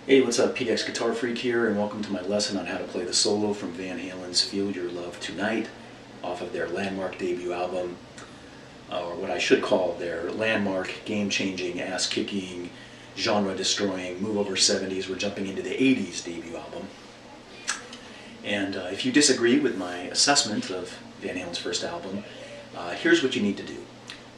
Hey, what's up? PDX Guitar Freak here, and welcome to my lesson on how to play the solo from Van Halen's Feel Your Love Tonight off of their landmark debut album, or what I should call their landmark, game-changing, ass-kicking, genre-destroying, move over 70s, we're jumping into the 80s debut album. And if you disagree with my assessment of Van Halen's first album, here's what you need to do.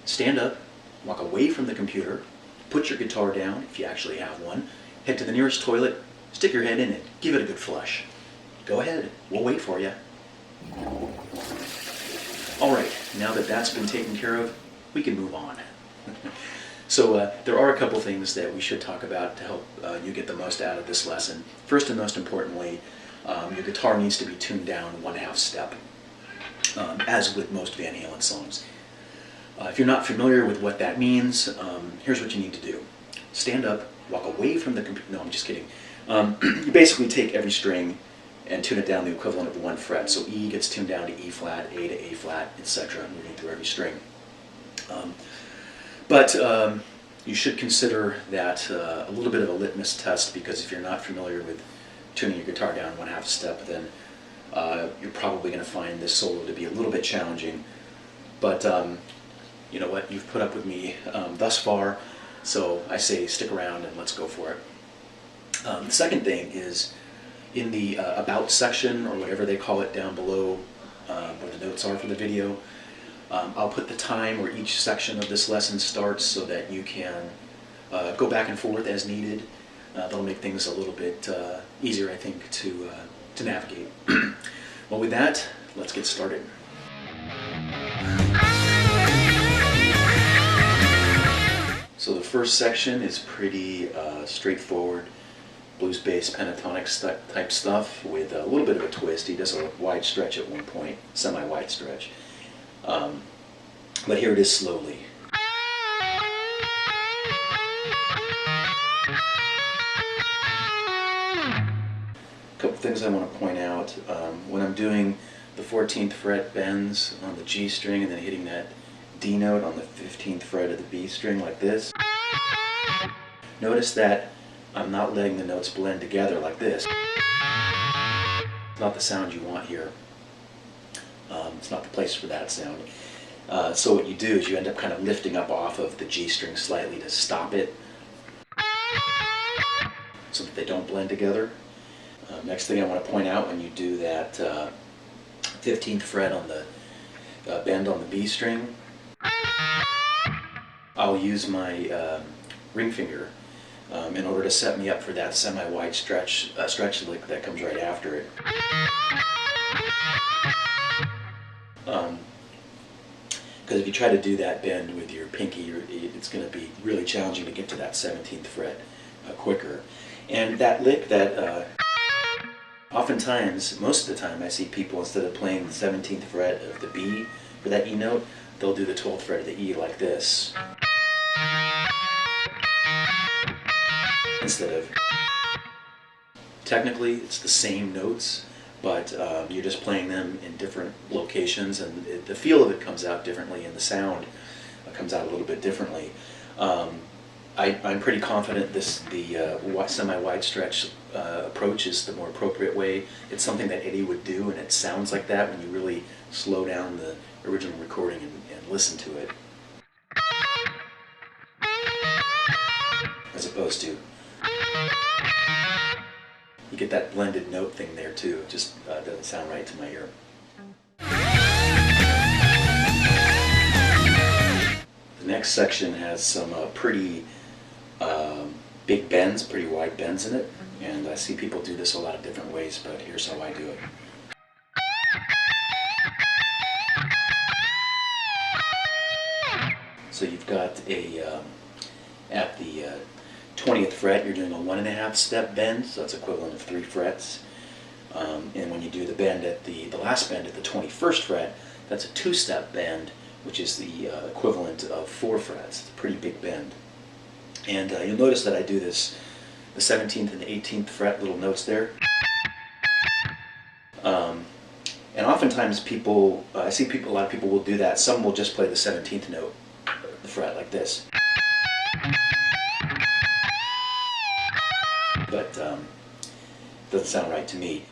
Stand up, walk away from the computer, put your guitar down if you actually have one, head to the nearest toilet, stick your head in it, give it a good flush. Go ahead, we'll wait for you. Alright, now that that's been taken care of, we can move on. So there are a couple things that we should talk about to help you get the most out of this lesson. First and most importantly, your guitar needs to be tuned down 1/2 step, as with most Van Halen songs. If you're not familiar with what that means, here's what you need to do. Stand up, walk away from the computer. No, I'm just kidding. You basically take every string and tune it down the equivalent of 1 fret. So E gets tuned down to E flat, A to A flat, etc., moving through every string. But you should consider that a little bit of a litmus test, because if you're not familiar with tuning your guitar down 1/2 step, then you're probably going to find this solo to be a little bit challenging. But you know what? You've put up with me thus far. So I say stick around and let's go for it. The second thing is in the About section, or whatever they call it down below where the notes are for the video, I'll put the time where each section of this lesson starts so that you can go back and forth as needed. That'll make things a little bit easier, I think, to navigate. Well, with that, let's get started. So the first section is pretty straightforward, blues bass pentatonic type stuff with a little bit of a twist. He does a wide stretch at one point, semi-wide stretch. But here it is slowly. A couple things I want to point out. When I'm doing the 14th fret bends on the G string and then hitting that D note on the 15th fret of the B string like this, notice that I'm not letting the notes blend together like this. It's not the sound you want here. It's not the place for that sound. So what you do is you end up kind of lifting up off of the G string slightly to stop it so that they don't blend together. Next thing I want to point out, when you do that 15th fret on the bend on the B string, I'll use my ring finger in order to set me up for that semi-wide stretch lick that comes right after it. Because if you try to do that bend with your pinky, it's going to be really challenging to get to that 17th fret quicker. And that lick, that oftentimes, most of the time, I see people, instead of playing the 17th fret of the B for that E note, they'll do the 12th fret of the E like this, instead of. Technically, it's the same notes, but you're just playing them in different locations, and the feel of it comes out differently, and the sound comes out a little bit differently. I'm pretty confident the semi-wide stretch approach is the more appropriate way. It's something that Eddie would do, and it sounds like that when you really slow down the original recording and listen to it, as opposed to, you get that blended note thing there too. It just doesn't sound right to my ear. The next section has some pretty big bends, pretty wide bends in it, and I see people do this a lot of different ways, but here's how I do it. So you've got at the 20th fret, you're doing a 1/2 step bend, so that's equivalent of 3 frets. And when you do the bend at the last bend at the 21st fret, that's a 2-step bend, which is the equivalent of 4 frets. It's a pretty big bend. And you'll notice that I do this, the 17th and the 18th fret little notes there. And oftentimes I see a lot of people will do that. Some will just play the 17th note, the fret, like this. But Doesn't sound right to me.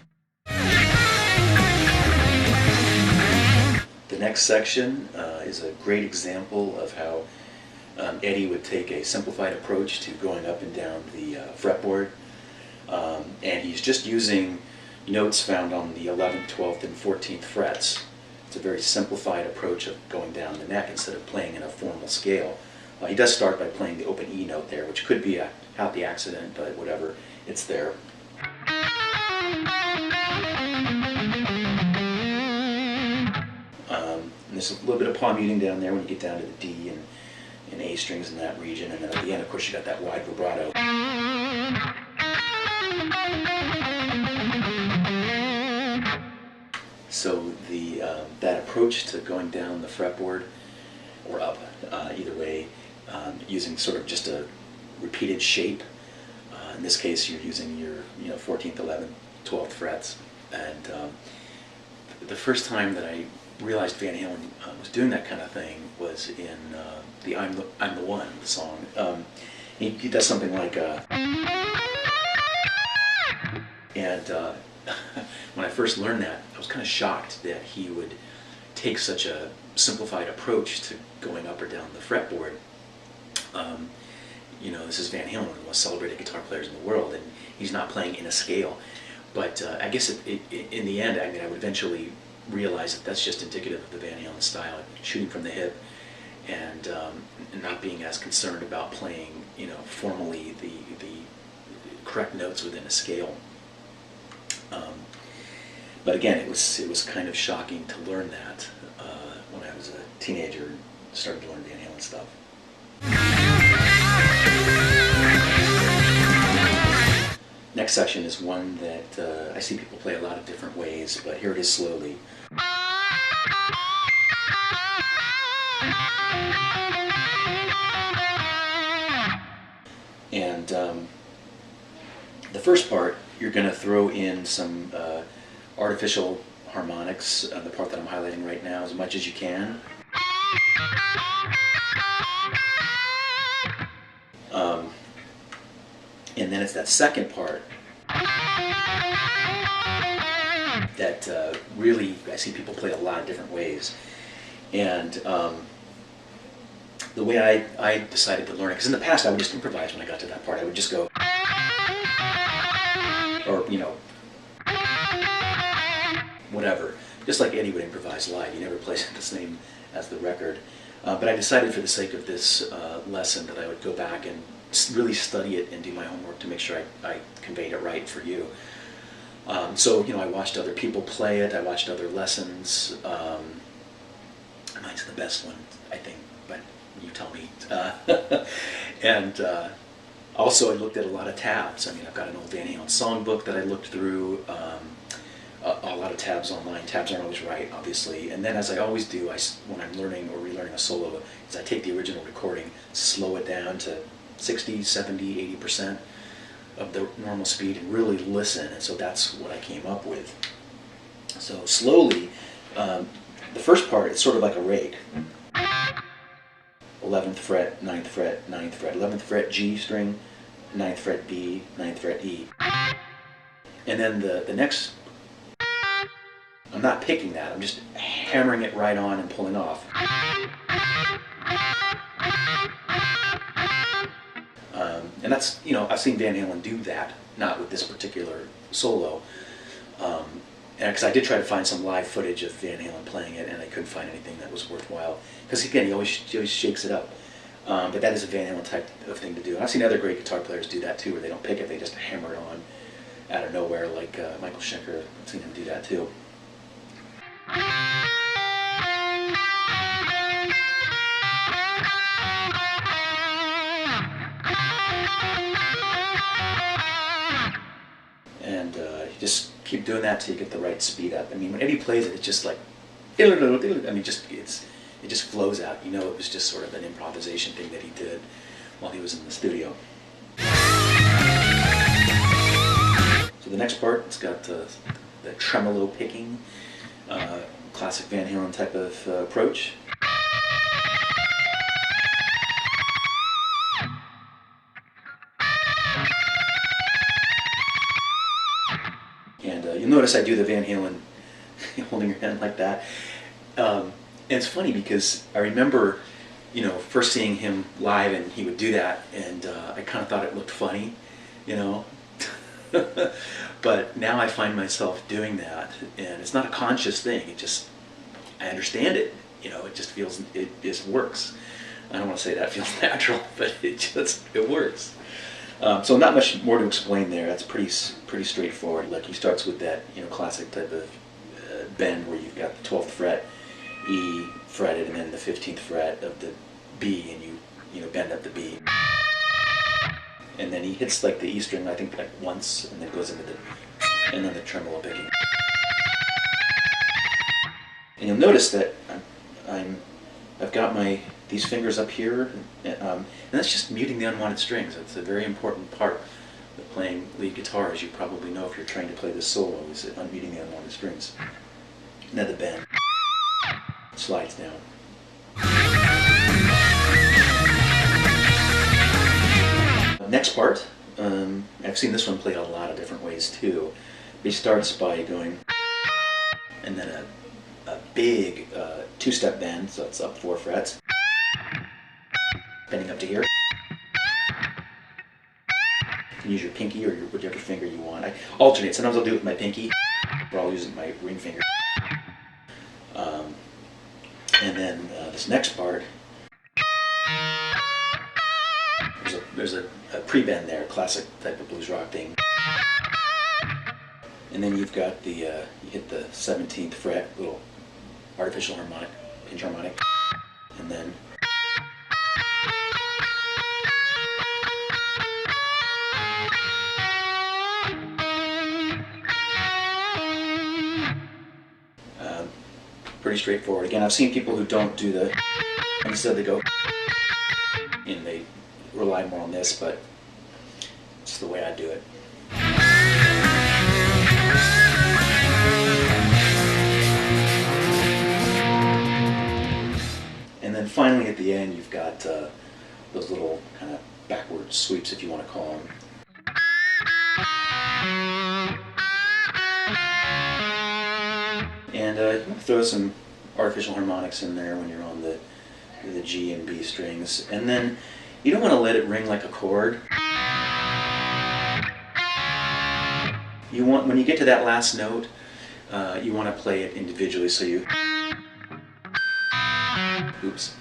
The next section is a great example of how Eddie would take a simplified approach to going up and down the fretboard. And he's just using notes found on the 11th, 12th, and 14th frets. It's a very simplified approach of going down the neck instead of playing in a formal scale. He does start by playing the open E note there, which could be a happy accident, but whatever, it's there. And there's a little bit of palm muting down there when you get down to the D and A strings in that region, and then at the end, of course, you got that wide vibrato. So that approach to going down the fretboard or up, either way, using sort of just a repeated shape. In this case, you're using your 14th, 11th, 12th frets. And the first time that I realized Van Halen was doing that kind of thing was in the I'm the One song. He does something like and when I first learned that, I was kind of shocked that he would take such a simplified approach to going up or down the fretboard. This is Van Halen, one of the most celebrated guitar players in the world, and he's not playing in a scale. But I guess in the end, I would eventually realize that that's just indicative of the Van Halen style, shooting from the hip, and not being as concerned about playing, formally the correct notes within a scale. But again, it was kind of shocking to learn that when I was a teenager and started to learn Van Halen stuff. Next section is one that I see people play a lot of different ways, but here it is slowly. And the first part, you're going to throw in some artificial harmonics, the part that I'm highlighting right now, as much as you can. And then it's that second part that really I see people play a lot of different ways. And the way I decided to learn it, because in the past I would just improvise when I got to that part. I would just go, or whatever, just like Eddie would improvise live. He never plays it the same as the record. But I decided for the sake of this lesson that I would go back and really study it and do my homework to make sure I conveyed it right for you. So I watched other people play it. I watched other lessons. Mine's the best one, I think, but you tell me. And also I looked at a lot of tabs. I've got an old Van Halen songbook that I looked through. A lot of tabs online. Tabs aren't always right, obviously. And then, as I always do, when I'm learning or relearning a solo, is I take the original recording, slow it down to 60, 70, 80% of the normal speed, and really listen. And so that's what I came up with. So slowly, the first part, it's sort of like a rake. 11th fret, 9th fret, 9th fret, 11th fret G string, 9th fret B, 9th fret E. And then the next, I'm not picking that, I'm just hammering it right on and pulling off. And that's, I've seen Van Halen do that, not with this particular solo. And because I did try to find some live footage of Van Halen playing it, and I couldn't find anything that was worthwhile. Because again, he always shakes it up. But that is a Van Halen type of thing to do. And I've seen other great guitar players do that too, where they don't pick it, they just hammer it on out of nowhere, like Michael Schenker. I've seen him do that too. And you just keep doing that till you get the right speed up. When Eddie plays it, it's just like, it just flows out. It was just sort of an improvisation thing that he did while he was in the studio. So the next part, it's got the tremolo picking, classic Van Halen type of approach. notice I do the Van Halen holding your hand like that. And it's funny because I remember, first seeing him live and he would do that, and I kind of thought it looked funny, But now I find myself doing that, and it's not a conscious thing. I understand it. It just feels, it just works. I don't want to say that feels natural, but it works. So not much more to explain there. That's pretty straightforward. Like he starts with that classic type of bend where you've got the 12th fret E fretted, and then the 15th fret of the B, and you bend up the B. And then he hits like the E string, I think like once, and then goes into and then the tremolo picking. And you'll notice that I've got these fingers up here, and that's just muting the unwanted strings. That's a very important part of playing lead guitar, as you probably know if you're trying to play this solo, is unmuting the unwanted strings. And then the bend slides down. Next part, I've seen this one played a lot of different ways too. He starts by going, and then a big two-step bend, so it's up 4 frets, bending up to here. You can use your pinky or whichever finger you want. I alternate. Sometimes I'll do it with my pinky, or I'll use it with my ring finger. And then this next part, there's a pre-bend there, classic type of blues rock thing. And then you've got you hit the 17th fret, little artificial harmonic, pinch harmonic, and then pretty straightforward. Again, I've seen people who don't do the, instead they go, and they rely more on this, but it's the way I do it. And then finally at the end you've got those little kind of backward sweeps, if you want to call them. And you can throw some artificial harmonics in there when you're on the G and B strings. And then you don't want to let it ring like a chord. You want, when you get to that last note, you want to play it individually, so you, oops.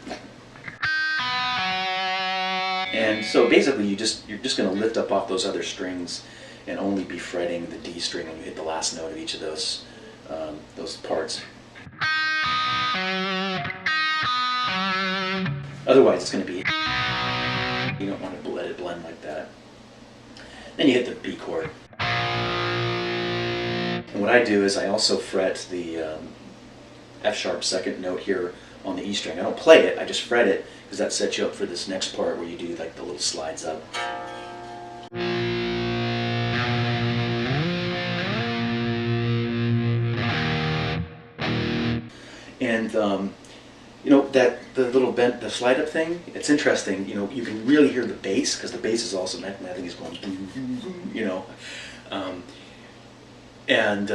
And so basically you're just going to lift up off those other strings and only be fretting the D string when you hit the last note of each of those parts. Otherwise it's going to be, you don't want to let it blend like that. Then you hit the B chord. And what I do is I also fret the F sharp second note here on the E string. I don't play it, I just fret it, because that sets you up for this next part where you do like the little slides up. And that the little bent, the slide up thing, it's interesting. You can really hear the bass, because the bass is also, I think it's going, and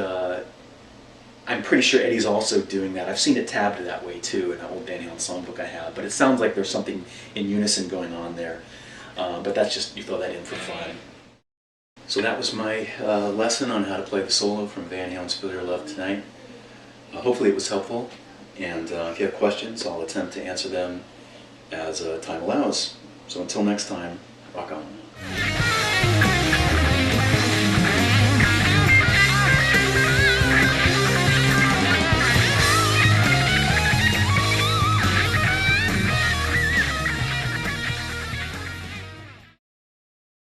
I'm pretty sure Eddie's also doing that. I've seen it tabbed that way too in an old Van Halen songbook I have, but it sounds like there's something in unison going on there. But that's just, you throw that in for fun. So that was my lesson on how to play the solo from Van Halen's Feel Your Love Tonight. Hopefully it was helpful, and if you have questions, I'll attempt to answer them as time allows. So until next time, rock on.